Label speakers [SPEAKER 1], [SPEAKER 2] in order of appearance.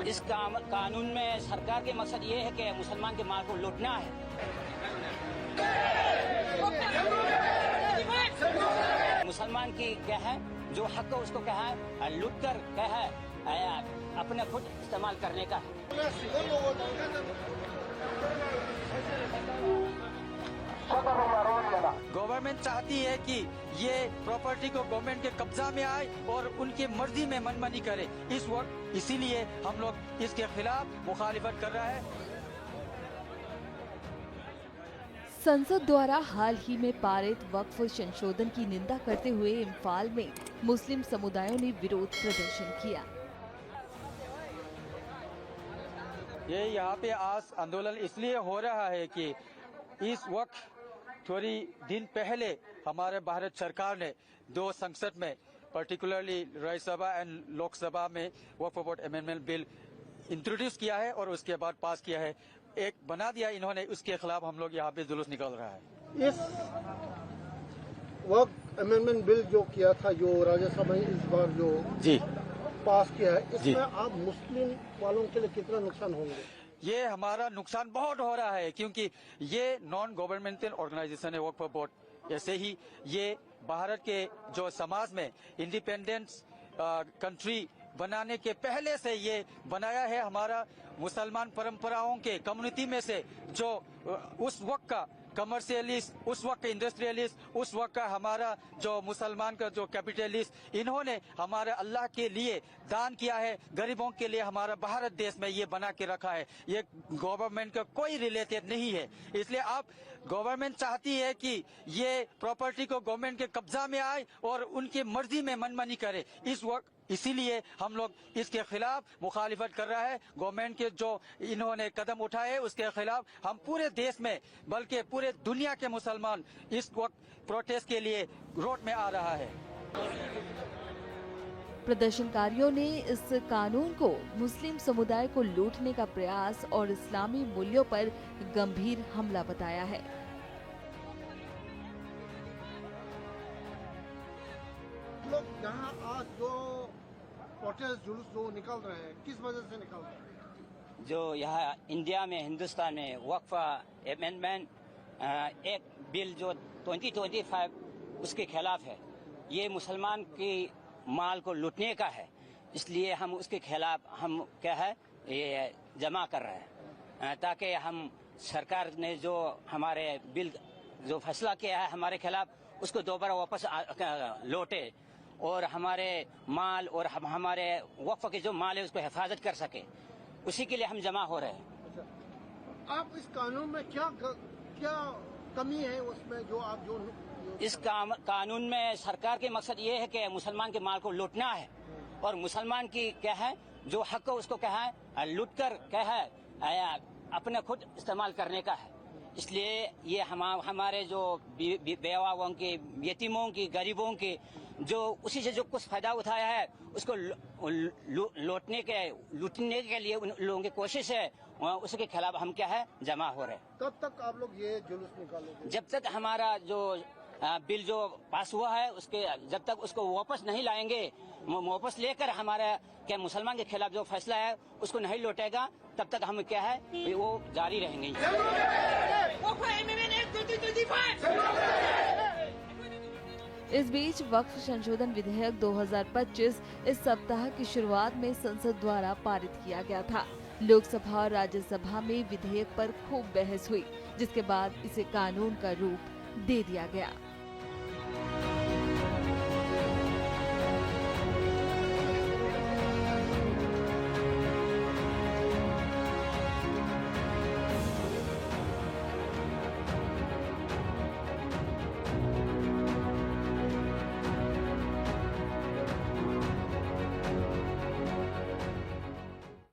[SPEAKER 1] इस कानून में सरकार के मकसद ये है कि मुसलमान के माल को लूटना है। मुसलमान की क्या है, जो हक है उसको क्या है लूट कर क्या है अपने खुद इस्तेमाल करने का है।
[SPEAKER 2] गवर्नमेंट चाहती है कि ये प्रॉपर्टी को गवर्नमेंट के कब्जा में आए और उनकी मर्जी में मनमानी करे इस वक्त, इसीलिए हम लोग इसके खिलाफ मुखालिफत कर रहा है।
[SPEAKER 3] संसद द्वारा हाल ही में पारित वक्फ संशोधन की निंदा करते हुए इम्फाल में मुस्लिम समुदायों ने विरोध प्रदर्शन किया।
[SPEAKER 2] ये यहाँ पे आज आंदोलन इसलिए हो रहा है कि इस वक्त थोड़ी दिन पहले हमारे भारत सरकार ने दो संसद में पर्टिकुलरली राज्यसभा एंड लोकसभा में वक्फ बोर्ड अमेंडमेंट बिल इंट्रोड्यूस किया है और उसके बाद पास किया है, एक बना दिया इन्होंने। उसके खिलाफ हम लोग यहाँ पे जुलूस निकल रहा है।
[SPEAKER 4] इस वक्त अमेंडमेंट बिल जो किया था, जो राज्यसभा ने इस बार जो
[SPEAKER 2] जी
[SPEAKER 4] पास किया है, इसमें आप मुस्लिम वालों के लिए कितना नुकसान होंगे?
[SPEAKER 2] ये हमारा नुकसान बहुत हो रहा है क्योंकि ये नॉन गवर्नमेंटल ऑर्गेनाइजेशन है वक्फ बोर्ड। ऐसे ही ये भारत के जो समाज में इंडिपेंडेंस कंट्री बनाने के पहले से ये बनाया है। हमारा मुसलमान परंपराओं के कम्युनिटी में से जो उस वक्त का कमर्शियलिस्ट, उस वक्त का इंडस्ट्रियलिस्ट, उस वक्त का हमारा जो मुसलमान का जो कैपिटलिस्ट, इन्होंने हमारे अल्लाह के लिए दान किया है, गरीबों के लिए हमारा भारत देश में ये बना के रखा है। ये गवर्नमेंट का कोई रिलेटेड नहीं है। इसलिए आप गवर्नमेंट चाहती है कि ये प्रॉपर्टी को गवर्नमेंट के कब्जा में आए और उनकी मर्जी में मनमानी करे इस वक्त, इसीलिए हम लोग इसके खिलाफ मुखालिफत कर रहा है। गवर्नमेंट के जो इन्होंने कदम उठाए उसके खिलाफ हम पूरे देश में बल्कि पूरे दुनिया के मुसलमान इस वक्त प्रोटेस्ट के लिए रोड में आ रहा है।
[SPEAKER 3] प्रदर्शनकारियों ने इस कानून को मुस्लिम समुदाय को लूटने का प्रयास और इस्लामी मूल्यों पर गंभीर हमला बताया है।
[SPEAKER 4] लोग यहाँ आज जो प्रोटेस्ट जुलूस जो निकल रहे हैं, किस वजह से निकल रहे हैं?
[SPEAKER 1] जो यहाँ इंडिया में, हिंदुस्तान में वक्फ अमेंडमेंट एक बिल जो 2025 उसके खिलाफ है। ये मुसलमान की माल को लूटने का है, इसलिए हम उसके खिलाफ हम क्या है ये जमा कर रहे हैं ताकि हम सरकार ने जो हमारे बिल जो फैसला किया है हमारे खिलाफ उसको दोबारा वापस लौटे और हमारे माल और हमारे वक्फ के जो माल है उसको हिफाजत कर सके, उसी के लिए हम जमा हो रहे हैं।
[SPEAKER 4] अच्छा, आप इस कानून में क्या कमी है उसमें जो आप जो
[SPEAKER 1] इस कानून में सरकार के मकसद ये है कि मुसलमान के माल को लूटना है और मुसलमान की क्या है जो हक है उसको क्या है लूट कर क्या है अपने खुद इस्तेमाल करने का है। इसलिए ये हमारे जो बेवाओं की, यतीमों की, गरीबों की जो उसी से जो कुछ फायदा उठाया है उसको लूटने के लिए उन लोगों की कोशिश है, उसके खिलाफ हम क्या है जमा हो रहे हैं।
[SPEAKER 4] कब तक आप लोग ये जुलूस निकालोगे?
[SPEAKER 1] जब तक हमारा जो बिल जो पास हुआ है उसके जब तक उसको वापस नहीं लाएंगे, वापस लेकर हमारा क्या मुसलमान के खिलाफ जो फैसला है उसको नहीं लौटेगा, तब तक हम क्या है वो जारी रहेंगे।
[SPEAKER 3] इस बीच वक्फ संशोधन विधेयक 2025 इस सप्ताह की शुरुआत में संसद द्वारा पारित किया गया था। लोकसभा और राज्यसभा में विधेयक पर खूब बहस हुई, जिसके बाद इसे कानून का रूप दे दिया गया।